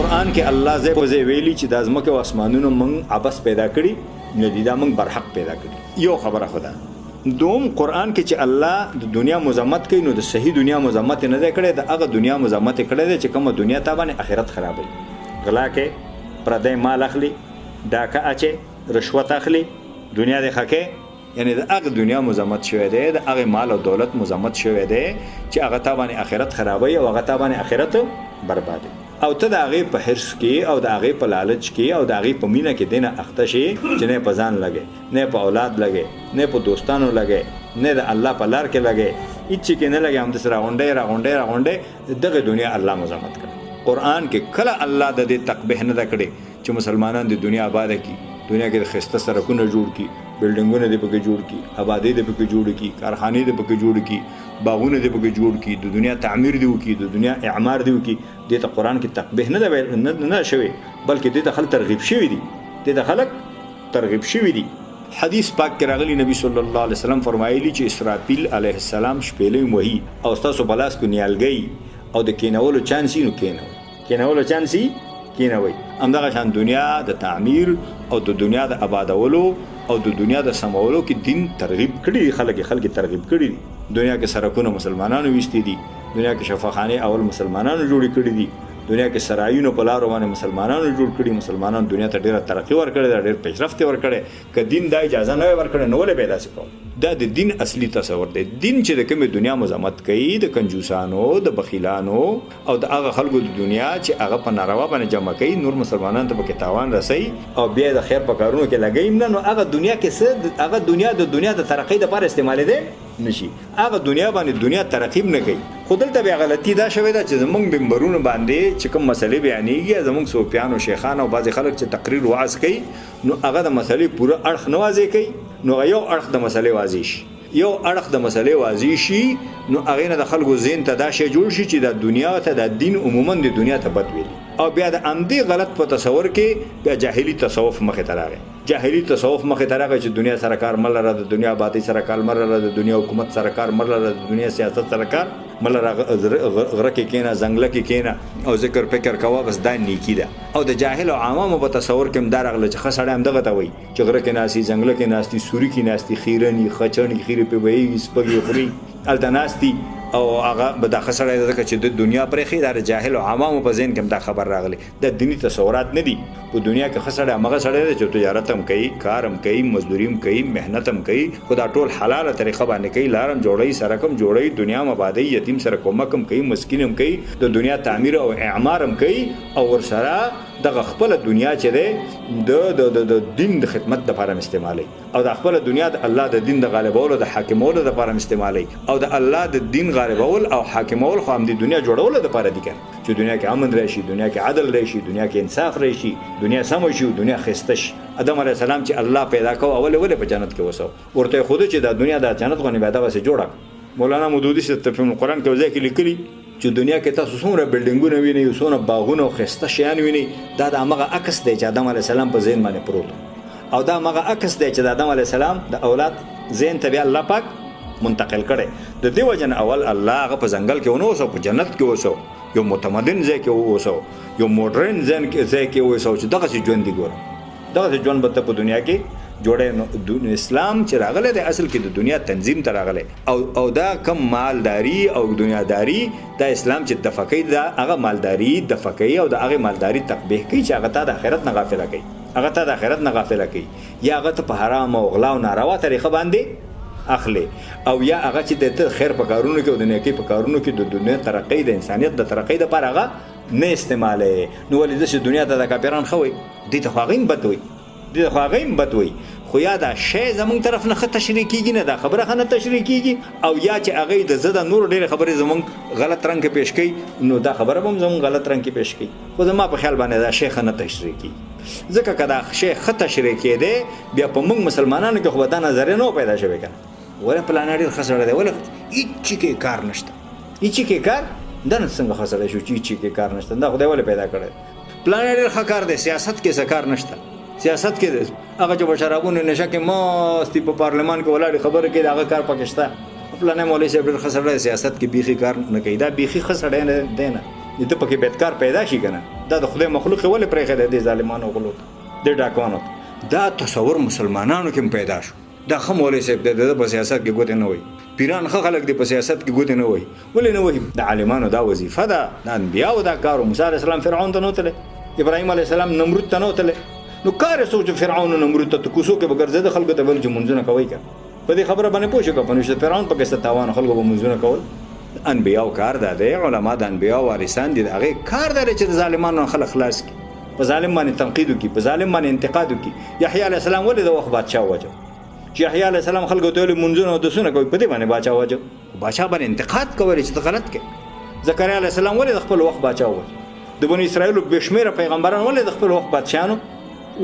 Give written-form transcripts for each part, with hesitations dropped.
قرآن کې الله زې په زې ویلي چې د ځمکې او اسمانونو موږ عبث پیدا کړي نه دي، دا موږ برحق پیدا کړي. یو خبره خدا دوم قرآن کې چې الله د دنیا مذمت کوي نو د صحیح دنیا مذمت نه دی کړی، د هغه دنیا مذمت کړی دی چې کومه دنیا ته باندې آخرت خرابوي. غلا کې پردی مال اخلي، ډاکه اچي، رشوت اخلي، دنیا د خکې، یعنی د هغه دنیا مذمت شوی دی، د هغه مال او دولت مذمت شوی دی چې هغه ته باندې آخرت خرابوي او هغه ته باندې آخرت بربادي. او ته د هغې په حرص کې او د هغې په لالچ کې او د هغې په مینه کې دینه اخته شي چې نه په ځان لګې، نه په اولاد لګې، نه په دوستانو لګې، نه د الله په لار کې لګې، هیڅ کې نه لګې، همداسې راغونډې دغه دنیا الله مذمت کړي. قرآن کې کله الله د دې تقبیح نه ده کړې چې مسلمانان د دنیا آباده کړي، دنیا کې د ښایسته سړکونه جوړ کړي، بلډینګونه دې پکې جوړ کړي، آبادۍ دې پکې جوړ کړي، کارخانې دې پکې جوړ کړي، باغونه دې پکې جوړ کړي، د دنیا تعمیر دې وکړي، د دنیا اعمار دې وکړي. دې ته قرآن کې تقبیح نه شوی، بلکې دې ته خلک ترغیب شوي دي، دې ته خلک ترغیب شوي دي. حدیث پاک کې راغلی نبی صلی الله علیه وسلم فرمایلی چې اسرافیل علیه السلام شپېلۍ وهي او ستاسو په لاس کې نیالګۍ او د کینولو چانس یې نو کینولو چانس یې کینوي. همدغه شان دنیا د تعمیر او د دنیا د آبادولو او د دنیا د سمولو کې دین ترغیب کړي، خلک ترغیب کړي دي. دنیا کې سړکونه مسلمانانو ویستي دي، دنیا کې شفاخانه اول مسلمانانو جوړې کړي دي، دنیا کې سرایونو په لارو باندې مسلمانانو جوړ کړي، مسلمانانو دنیا ته ډیره ترقی ورکړې ده، ډیر پیشرفت ورکړې. که دین دا اجازه نه ورکړي نو ولې به داسې کوو؟ دا د دین اصلي تصور دی. دین چې د کومې دنیا مذمت کوي، د کنجوسانو، د بخیلانو او د هغه خلکو د دنیا چې هغه په ناروا باندې جمع کوي، نور مسلمانانو ته پکې تاوان رسوي او بیا د خیر په کارونو کې لګوي نه، نو هغه دنیا کې څه، هغه دنیا د ترقۍ لپاره استعمال دی نشي، هغه دنیا باندې دنیا ترقیب نه کوي. خو دلته بیا غلطي دا شوې ده چې زمونږ منبرونو باندې چې کوم مسلې بیانېږي، زمونږ صوفیان او شیخان او بعضې خلک چې تقریر وعظ کوي نو هغه د مسلې پوره اړخ نه واضح کوي، نو یو اړخ د مسلې واضح شي، یو اړخ د مسلې واضح شي، نو هغې نه د خلکو ذهن ته دا شی جوړ شي چې د دنیا ته د دین عموما د دنیا ته بد ویلي، او بیا د همدې غلط په تصور کې بیا جاهلي تصوف مخې ته راغی. جاهلي تصوف مخې ته راغی چې دنیا سره کار مه لره، د دنیا آبادۍ سره کار مه لره، د دنیا حکومت سره کار مه لره، د دنیا سیاست سره کار مه لره، غره کې کېنه، ځنګله کې کېنه او ذکر فکر کوه، بس دا نیکي ده. او د جاهل او عوامو په تصور کې هم دا راغله چې ښه سړی همدغه ته وایي چې غره کې ناستي، ځنګله کې ناستي، سوري کې ناستي، خیرني خچڼي خیرې پې وهېږي، سپږې خوري، هلته ناستي او هغه به دا ښه سړی ده ځکه چې د دنیا پرېښي. دا د جاهل او عوامو په ذهن کې هم دا خبر راغلی. دا دیني تصورات نه دي. په دنیا کې ښه سړی همغه سړی دی چې تجارت هم کوي، کار هم کوي، مزدوري هم کوي، محنت هم کوي، خو دا ټول حلاله طریقه باندې کوي، لار هم جوړوي، سړک هم جوړوي، دنیا هم آبادوي، یتیم سره کومک هم کوي، مسکین هم کوي، د دنیا تعمیر او اعمار هم کوي، او ورسره دغه خپل دنیا چې دی د دین د خدمت لپاره استعمالوي، او د خپل دنیا د الله د دین د غالبولو د حاکمولو لپاره استعمالوي، او د الله د دین غالبول او حاکمول خو هم د دنیا جوړولو لپاره دي کنه، چې دنیا کې امن راشي، دنیا کې عدل راشي، دنیا کې انصاف راشي، دنیا سم شي، دنیا خسته شي. آدم علیه السلام چې الله پیدا کو اول په جنت کې وسو، ورته خود چې د دنیا د جنت غو نه پیدا وسه جوړه. مولانا مودودی چې تفسیر قرآن کې ځکه لیکلي چې دنیا کې تاسو څومره بلډینګونه وینئ، څومره باغونه او خسته شیان وینئ، دا د هغه عکس دی چې آدم علیه السلام په ذهن باندې پروت، او دا هغه عکس دی چې د آدم علیه السلام د اولاد ذهن ته بیا الله پاک منتقل کړي. د دې وجه نه اول الله هغه په ځنګل کې ونه اوسو، په جنت کې اوسو، یو متمدن ځای کې اوسو، یو موډرن ځای کې اوسو چې دغسې ژوند دی. ګوره دغسې ژوند به ته په دنیا کې جوړه. نو اسلام چې راغلی دی اصل کې د دنیا تنظیم ته راغلی، او دا کم مالداری او دنیاداری دا اسلام چې دفع کوي، دا هغه مالداری دفع کوي او د هغې مالداری تقبیح کوي چې هغه ته د آخرت نه غافله کوي، هغه ته د آخرت نه غافله کوي، یا هغه ته په حرام او غلا او ناروا طریقه باندې اخلي، او یا هغه چې د خیر په کارونو کې او د نیکۍ په کارونو کې د دنیا ترقۍ د انسانیت د ترقۍ دپاره هغه نه استعمالوي. نو ولې داسې دنیا ته د کاپیران ښه وایي، دې ته خو هغوی هم بد وایي، دې ته خو هغوی هم بد وایي، خو یا دا شی زمونږ طرف نه ښه تشریح کېږي نه، دا خبره ښه نه تشریح کېږي، او یا چې هغوی د زه د نورو ډېرې خبرې زمونږ غلط رنګ کې پیش کوي، نو دا خبره به هم زمونږ غلط رنګ کې پیش کوي. خو زما په خیال باندې دا شی ښه نه تشریح کېږي، ځکه که دا شی ښه تشریح کېدی بیا په موږ مسلمانانو کې خو به دا نظریه نه پیدا شوې که نه. ولې پلانه ډېر ښه سړی دی، ولې هېڅ کې کار نشته، هېڅ کې کار دا نه څنګه ښه سړی شو چې هېڅ کې کار نشته، دا خدای ولې پیدا کړی. پلانه ډېر ښه کار دی، سیاست کې څه کار نشته، سیاست کې هغه چې په شرابونو نشه کې ماست په پارلمان کې ولاړې خبرې کوي، د هغه کار پکې شته. پلانه مولوي صاحب ډېر ښه سړی دی، سیاست کې بیخي کار نه کوي، دا بیخي ښه سړی نه دی نه، د پکې بدکار پیدا شي که نه. دا د خدای مخلوق ولې پرېښی دی ظالمانو غلو د ډاکوانو دا تصور مسلمانانو کې پیدا شو دا ښه مولوي صاحب د په سیاست کې ګوتې نه وایي پیران ښه خلک دی په سیاست کې ګوتې نه وایي ولې نه وایي د عالمانو دا وظیفه ده د انبیاو دا کار موسی علیه السلام فرعون ته نه وتلی ابراهیم علیه السلام نمرود ته نه وتلی نو کار یې څوک چې فرعون و نمرود ته کوڅو کې به ګرځېده خلکو ته ویل چې مونځونه کوئ که په دې خبره باندې پوه شو که په نو چې فرعون پکې څه تاوان خلکو به مونځونه کول انبیاو کار دا دی علما د انبیاو وارثان دي د هغې کار دا دی چې د ظالمانو نه خلک خلاص کړي په ظالم باندې تنقید وکړي په ظالم باندې انتقاد وکړي یحیی علیه السلام ولې د وخت بادشاه ووجه چې یحیی علیه السلام خلکو ته ویلي مونځونه او دسونه کوي په دې باندې بادشاه ووجه بادشاه باندې انتقاد کولی چې ته غلط کوې زکریا علیه السلام ولې د خپل وخت بادشاه ووجه د بني اسرائیلو بې شمېره پیغمبران ولې د خپل وخت بادشاهانو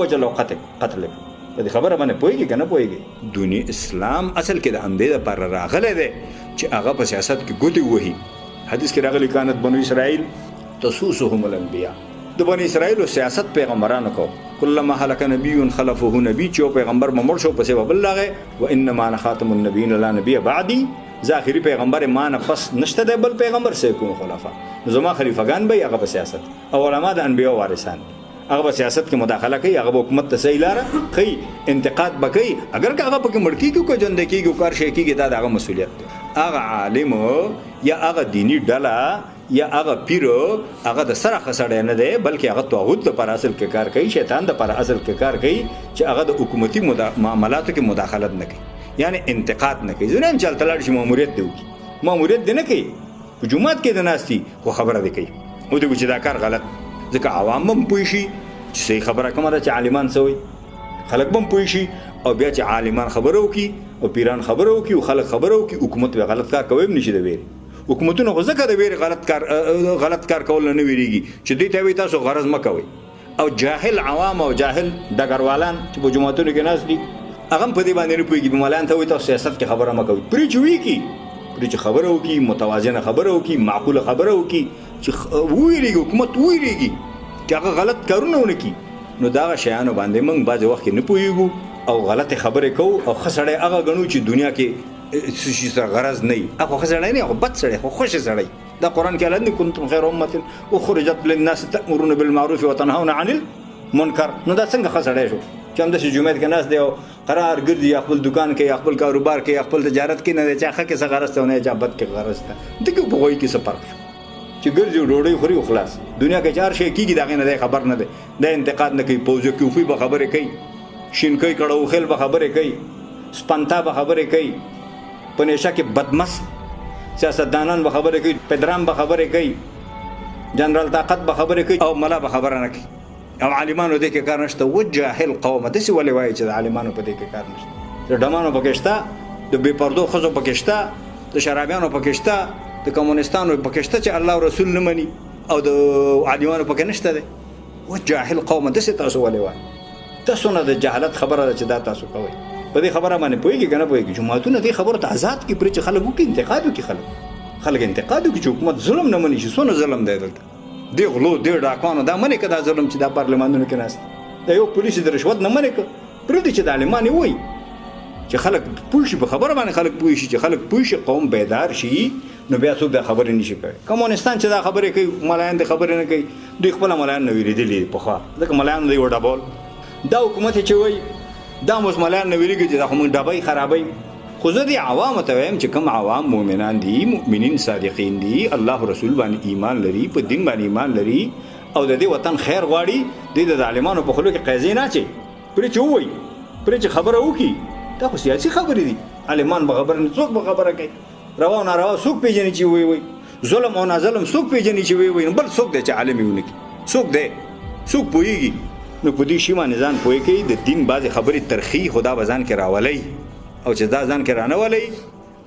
وجل او قتل په دې خبره باندې پوهېږي که نه پوهېږي دونی اسلام اصل کې د همدې دپاره راغلی دی چې هغه په سیاست کې ګوتې وهي حدیث کې راغلی کانت بنو اسرائیل تسوسهم الانبیاء د بني اسرائیلو سیاست پیغمبرانو کو کلما هلک نبی خلفه نبی چې پیغمبر مړ شو پسې به بل راغی وانما انا خاتم النبیین لا نبی بعدی ظاهري پیغمبر ما نه پس نشته دی بل پیغمبر سيكون خلفا زما خلیفګان به هغه په سیاست او علما د انبیاء وارثان هغه په سیاست کې مداخله کوي هغه حکومت ته صحیح لاره کوي انتقاد بکوي اگر که هغه پکې مړ کیږي کو ژوند کیږي کار شي کیږي دا هغه مسؤلیت دی هغه عالم یا هغه دینی ډله یا هغه پیرو هغه د سره خسړی نه دی بلکې هغه طاغوت لپاره اصل کې کار کوي شیطان لپاره اصل کې کار کوي چې هغه د حکومتي معاملاتو کې مداخلت نه کوي یعنی انتقاد نه کوي ځنه هم چلته لاړ شي ماموریت دی وکړي ماموریت دی نه کوي په جومات کې د ناستي خو خبره دی کوي او دی چې دا کار غلط ځکه عوام هم پوه شي چې صحیح خبره کومه ده چې عالمان څه وایي خلک به هم پوه شي او بیا چې عالمان خبره وکړي او پیران خبره وکړي او خلک خبره وکړي حکومت به غلط کار کوي هم نشي د ویرې حکومتونه خو ځکه د ویرې غلط کار کول نه ویریږي چې دوی ته وایي تاسو غرض مه کوئ او جاهل عوام او جاهل ډګروالان چې په جوماتونو کې ناست دي هغه هم په دې باندې نه پوهېږي ملایان ته وایي تاسو سیاست کې خبره مه کوئ پرې چې وکړي چې خبره وکړي متوازنه خبره وکړي معقوله خبره وکړي چې وویریږي حکومت وویریږي چې هغه غلط کارونه ونه کړي نو دغه شیانو باندې موږ بعضې وخت کې نه پوهېږو او غلطې خبرې کوو او ښه سړی هغه ګڼو چې دنیا کې څه سره غرض نه وي هغه ښه سړی نه هغه بد سړی خو خوشې سړی دا قرآن کې الله دی کنتم خیر امة اخرجت للناس تأمرون بالمعروف وتنهون عن المنکر نو دا څنګه ښه سړی شو چې همداسې جومات کې ناست دی او قرار ګرځي یا خپل دکان کې یا خپل کاروبار کې یا خپل تجارت کې نه دی چا ښه کې څه غرض ته او نه چا بد کې غرض ته دغه په غوی کې څه فرق شو چې ګرځي ډوډۍ خوري او خلاص دنیا کې چار شی کېږي د هغې نه دی خبر نه دی دا انتقاد نه کوي پوزوکیوفي به خبرې کوي شینکۍ کړو خیل به خبرې کوي سپنتا به خبرې کوي په نشه کې بدمست سیاستدانان به خبرې کوي پدرام به خبرې کوي جنرال طاقت به خبرې کوي او ملا به خبره نه کوي او عالمانو دې کې کار نشته و جاهل قوم داسې ولې وایي چې د عالمانو په دې کې کار نشته د ډمانو پکې شته د بې پردو ښځو پکې شته د شرابیانو پکې شته د کمونستانو پکې شته چې الله او رسول نه مني او د عالمانو پکې نشته دی و جاهل قوم داسې تاسو ولې وایي تاسو نه د جهالت خبره ده چې دا تاسو کوئ په دې خبره باندې پوهېږي که نه پوهېږي جوماتونه دې خبرو ته آزاد کړي پرې چې خلک وکړي انتقاد وکړي خلک انتقاد وکړي چې حکومت ظلم نه مني چې څونه ظلم دی دلته دې غلو دې ډاکوانو دا منې که دا ظلم چې دا پارلمانونو کې ناست دا یو پولیس د رشوت نه منې که پرېږدي چې د عالمان یې وایي چې خلک پوه شي په خبره باندې خلک پوه شي چې خلک پوه شي قوم بیدار شي نو بیا څوک دا خبرې نشي کوي کمونستان چې دا خبرې کوي ملایان د خبرې نه کوي دوی خپله ملایان نه وېرېدلي پخوا ځکه ملایانو دی وډبول دا حکومت چې وایي دا اوس ملایان نه ویریږي چې دا خو موږ ډبۍ خرابوي خو زه دې عوامو ته وایم چې کوم عوام مؤمنان دي مؤمنین صادقین دي الله رسول باندې ایمان لري په دین باندې ایمان لري او د دې وطن خیر غواړي دوی د ظالمانو په خولو کې قیضې نه اچوي پرې چې ووایي پرې چې خبره وکړي دا خو سیاسي خبرې دي عالمان به خبره نه څوک به خبره کوي روا او ناروا څوک پېژني چې وایي ظلم او ناظلم څوک پېژني چې وایي بل څوک دی چې عالم یې ونه کړي څوک دی څوک پوهېږي نو په دې شي باندې ځان پوه کوي د دین بعضې خبرې ترخی خدا به ځان کې راولئ او چې دا ځان کې رانه ولئ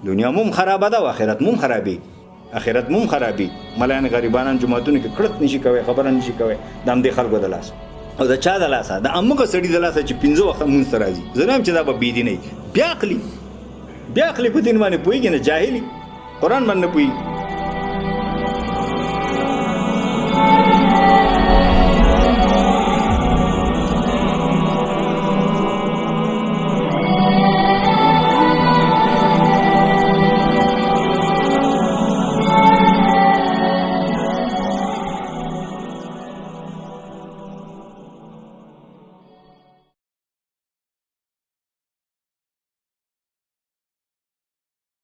دنیا مو هم خرابه ده او آخرت مو هم خرابېږي آخرت مو هم خرابېږي ملایان غریبانان جوماتونو کې کړت نشي کوی خبره نشي کوی د همدې خلکو د لاسه او د چا د لاسه د همغه سړي د لاسه چې 5 وخته مونځ ته راځي زه نه یم چې دا به بېدینه وي بیا عقلي په دین باندې پوهېږي نه جاهلي قرآن باندې نه پوهېږي